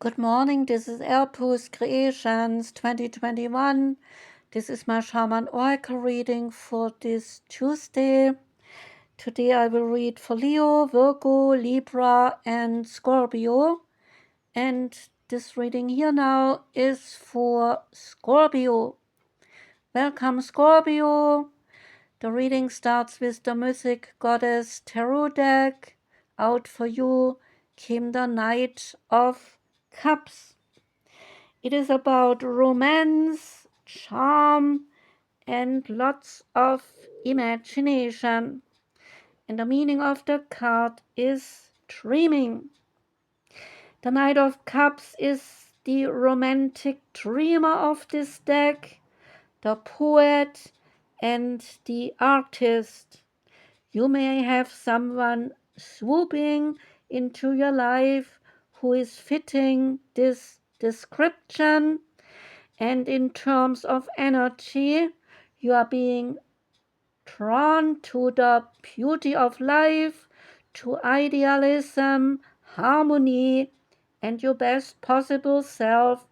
Good morning, this is Elpus Creations 2021. This is my Shaman Oracle reading for this Tuesday. Today I will read for Leo, Virgo, Libra and Scorpio. And this reading here now is for Scorpio. Welcome, Scorpio. The reading starts with the Mythic Goddess Tarot deck. Out for you came the Knight of Cups. It is about romance, charm, and lots of imagination. And the meaning of the card is dreaming. The Knight of Cups is the romantic dreamer of this deck, the poet, and the artist. You may have someone swooping into your life who is fitting this description, and in terms of energy, you are being drawn to the beauty of life, to idealism, harmony, and your best possible self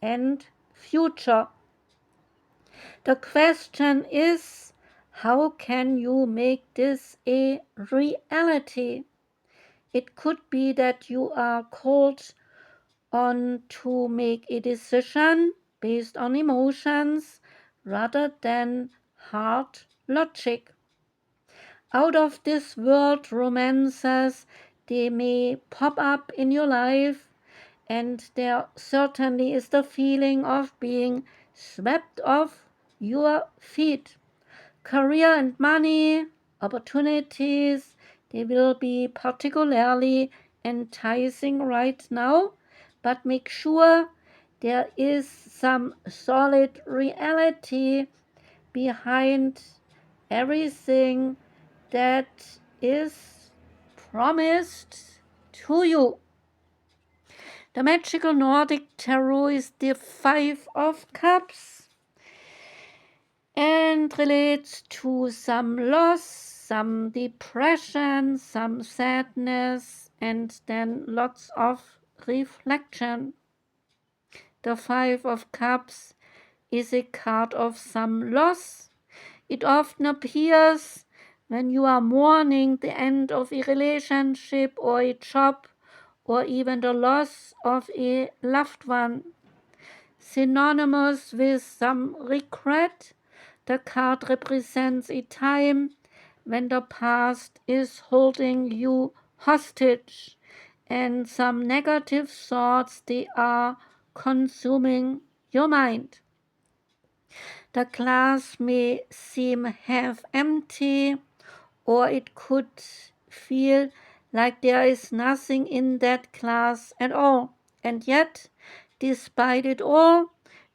and future. The question is, how can you make this a reality? It could be that you are called on to make a decision based on emotions rather than hard logic. Out of this world romances, they may pop up in your life, and there certainly is the feeling of being swept off your feet. Career and money, opportunities, they will be particularly enticing right now, but make sure there is some solid reality behind everything that is promised to you. The magical Nordic tarot is the 5 of Cups and relates to some loss, some depression, some sadness, and then lots of reflection. The 5 of Cups is a card of some loss. It often appears when you are mourning the end of a relationship or a job, or even the loss of a loved one. Synonymous with some regret, the card represents a time when the past is holding you hostage, and some negative thoughts, they are consuming your mind. The glass may seem half empty, or it could feel like there is nothing in that glass at all. And yet, despite it all,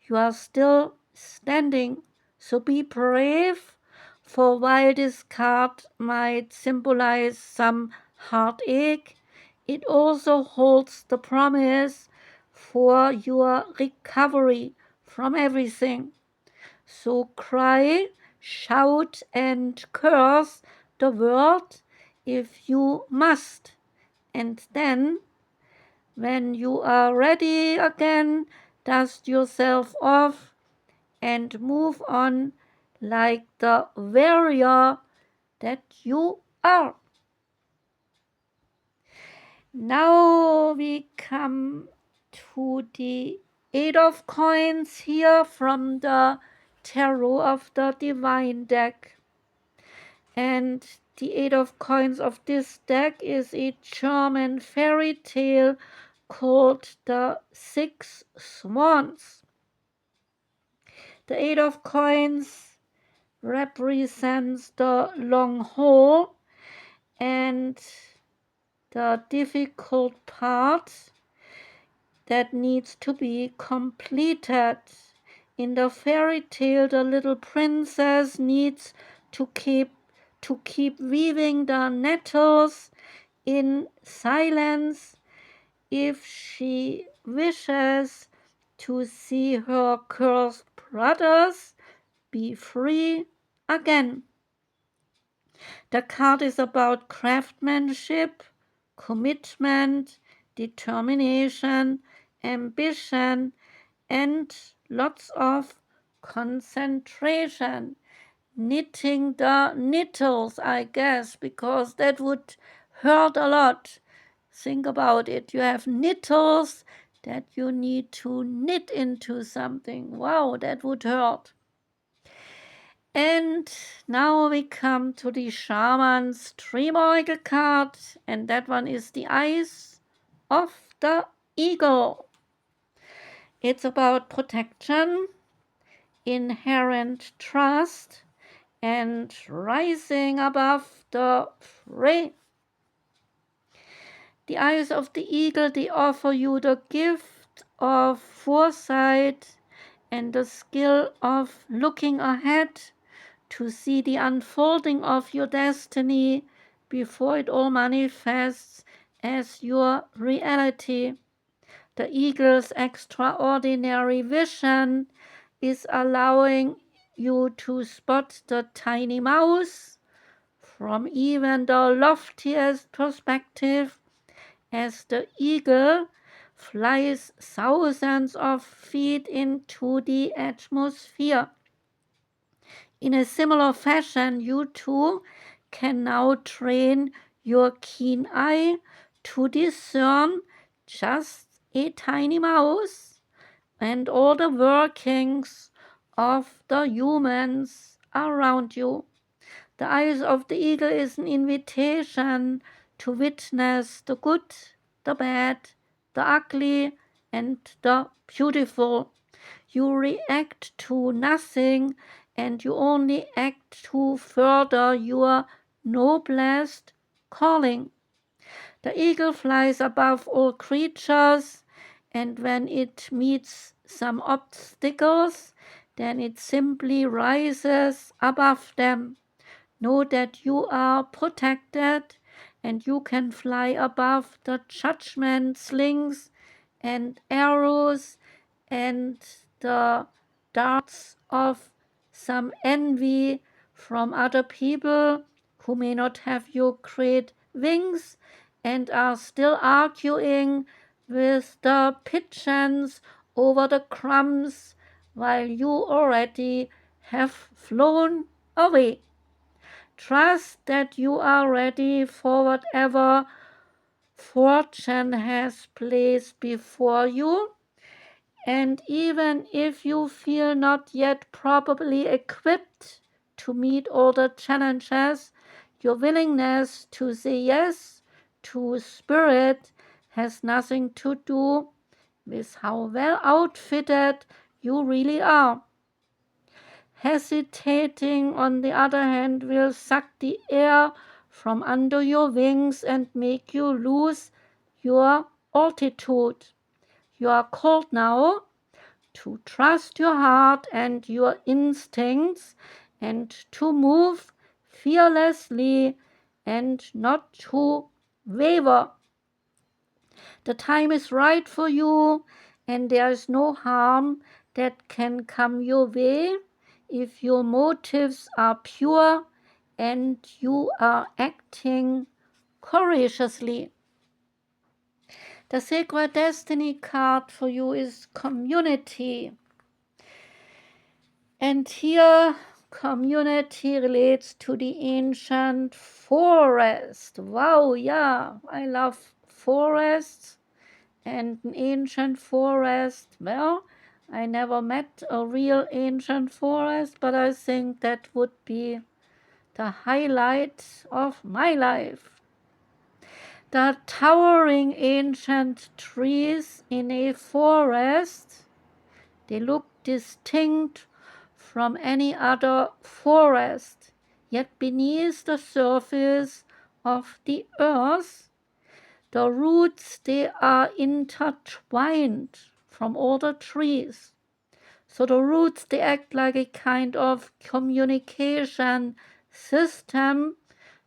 you are still standing. So be brave, for while this card might symbolize some heartache, it also holds the promise for your recovery from everything. So cry, shout, and curse the world if you must. And then, when you are ready again, dust yourself off and move on like the warrior that you are. Now we come to the 8 of Coins here from the Tarot of the Divine deck. And the 8 of Coins of this deck is a German fairy tale called the 6 Swans. The 8 of Coins represents the long haul and the difficult part that needs to be completed. In the fairy tale, the little princess needs to keep weaving the nettles in silence if she wishes to see her cursed brothers be free again. The card is about craftsmanship, commitment, determination, ambition, and lots of concentration. Knitting the needles, I guess, because that would hurt a lot. Think about it. You have needles that you need to knit into something. Wow, that would hurt. And now we come to the Shaman's Dream Oracle card, and that one is the Eyes of the Eagle. It's about protection, inherent trust, and rising above the fray. The eyes of the eagle, they offer you the gift of foresight and the skill of looking ahead to see the unfolding of your destiny before it all manifests as your reality. The eagle's extraordinary vision is allowing you to spot the tiny mouse from even the loftiest perspective, as the eagle flies thousands of feet into the atmosphere. In a similar fashion, you too can now train your keen eye to discern just a tiny mouse and all the workings of the humans around you. The eyes of the eagle is an invitation to witness the good, the bad, the ugly, and the beautiful. You react to nothing, and you only act to further your noblest calling. The eagle flies above all creatures, and when it meets some obstacles, then it simply rises above them. Know that you are protected, and you can fly above the judgment slings and arrows and the darts of some envy from other people who may not have your great wings and are still arguing with the pigeons over the crumbs while you already have flown away. Trust that you are ready for whatever fortune has placed before you, and even if you feel not yet properly equipped to meet all the challenges, your willingness to say yes to spirit has nothing to do with how well outfitted you really are. Hesitating, on the other hand, will suck the air from under your wings and make you lose your altitude. You are called now to trust your heart and your instincts and to move fearlessly and not to waver. The time is right for you, and there is no harm that can come your way if your motives are pure and you are acting courageously. The Sacred Destiny card for you is Community. And here, community relates to the ancient forest. Wow, yeah, I love forests. And an ancient forest, well, I never met a real ancient forest, but I think that would be the highlight of my life. The towering ancient trees in a forest, they look distinct from any other forest, yet beneath the surface of the earth, the roots, they are intertwined from all the trees. So the roots, they act like a kind of communication system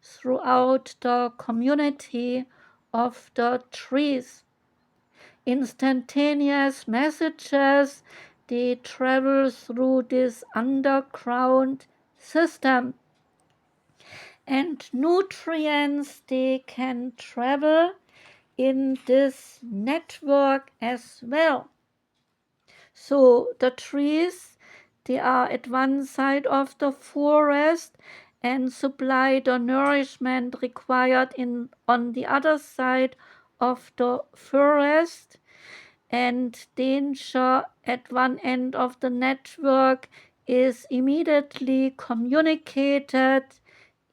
throughout the community of the trees. Instantaneous messages, they travel through this underground system. And nutrients, they can travel in this network as well. So the trees, they are at one side of the forest and supply the nourishment required on the other side of the forest, and danger at one end of the network is immediately communicated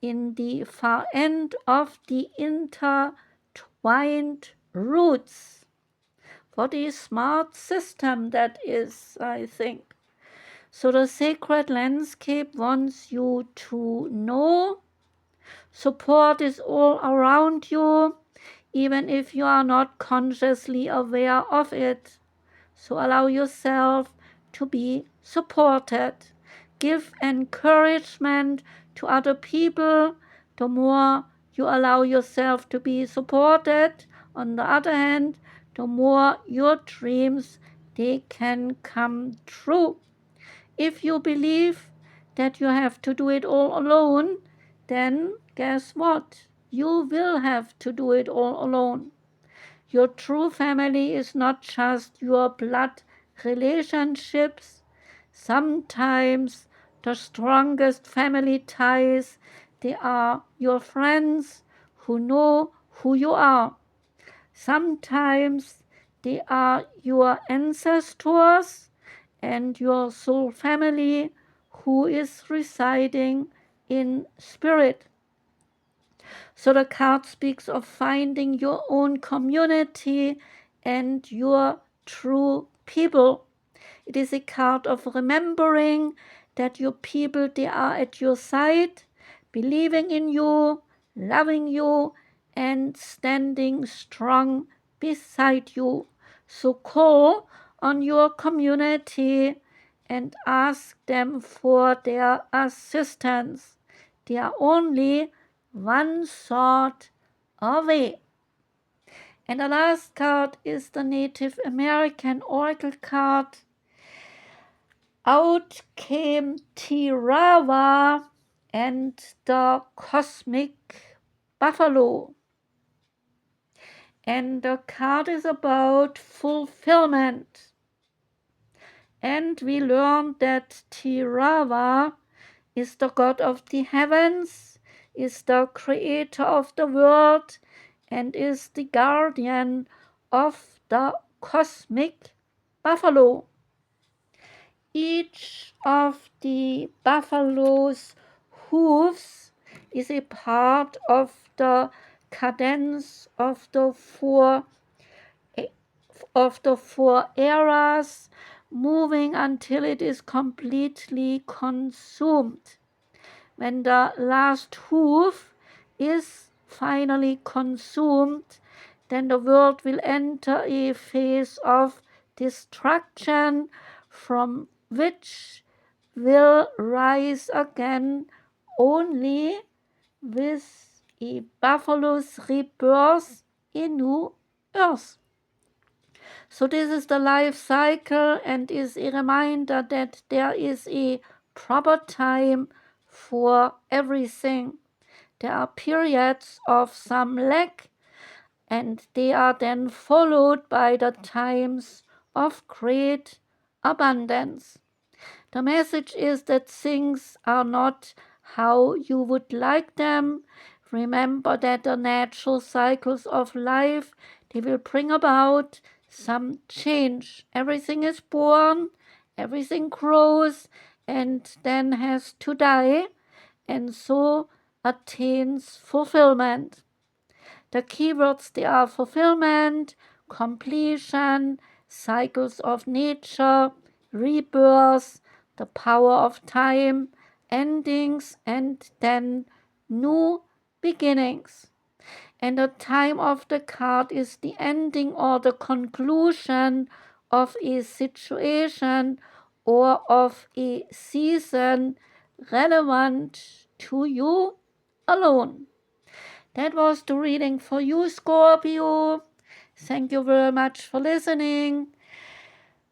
in the far end of the intertwined roots. What a smart system that is, I think. So the sacred landscape wants you to know support is all around you, even if you are not consciously aware of it. So allow yourself to be supported. Give encouragement to other people. The more you allow yourself to be supported, on the other hand, the more your dreams, they can come true. If you believe that you have to do it all alone, then guess what? You will have to do it all alone. Your true family is not just your blood relationships. Sometimes the strongest family ties, they are your friends who know who you are. Sometimes they are your ancestors and your soul family who is residing in spirit. So the card speaks of finding your own community and your true people. It is a card of remembering that your people, they are at your side, believing in you, loving you, and standing strong beside you. So call on your community and ask them for their assistance. They are only one thought away. And the last card is the Native American Oracle card. Out came Tirawa and the Cosmic Buffalo. And the card is about fulfillment. And we learned that Tirawa is the god of the heavens, is the creator of the world, and is the guardian of the cosmic buffalo. Each of the buffalo's hooves is a part of the cadence of the four eras, moving until it is completely consumed. When the last hoof is finally consumed, then the world will enter a phase of destruction from which will rise again only with a buffalo's rebirth in new earth. So this is the life cycle and is a reminder that there is a proper time for everything. There are periods of some lack, and they are then followed by the times of great abundance. The message is that things are not how you would like them. Remember that the natural cycles of life, they will bring about some change. Everything is born, everything grows, and then has to die, and so attains fulfillment. The keywords, they are fulfillment, completion, cycles of nature, rebirth, the power of time, endings, and then new beginnings. And the time of the card is the ending or the conclusion of a situation or of a season relevant to you alone. That was the reading for you, Scorpio. Thank you very much for listening.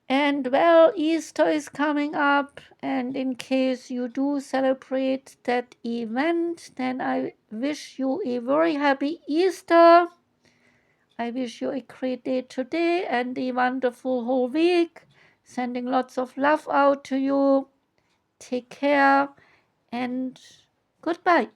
And well, Easter is coming up, and in case you do celebrate that event, then I wish you a very happy Easter. I wish you a great day today and a wonderful whole week. Sending lots of love out to you. Take care and goodbye.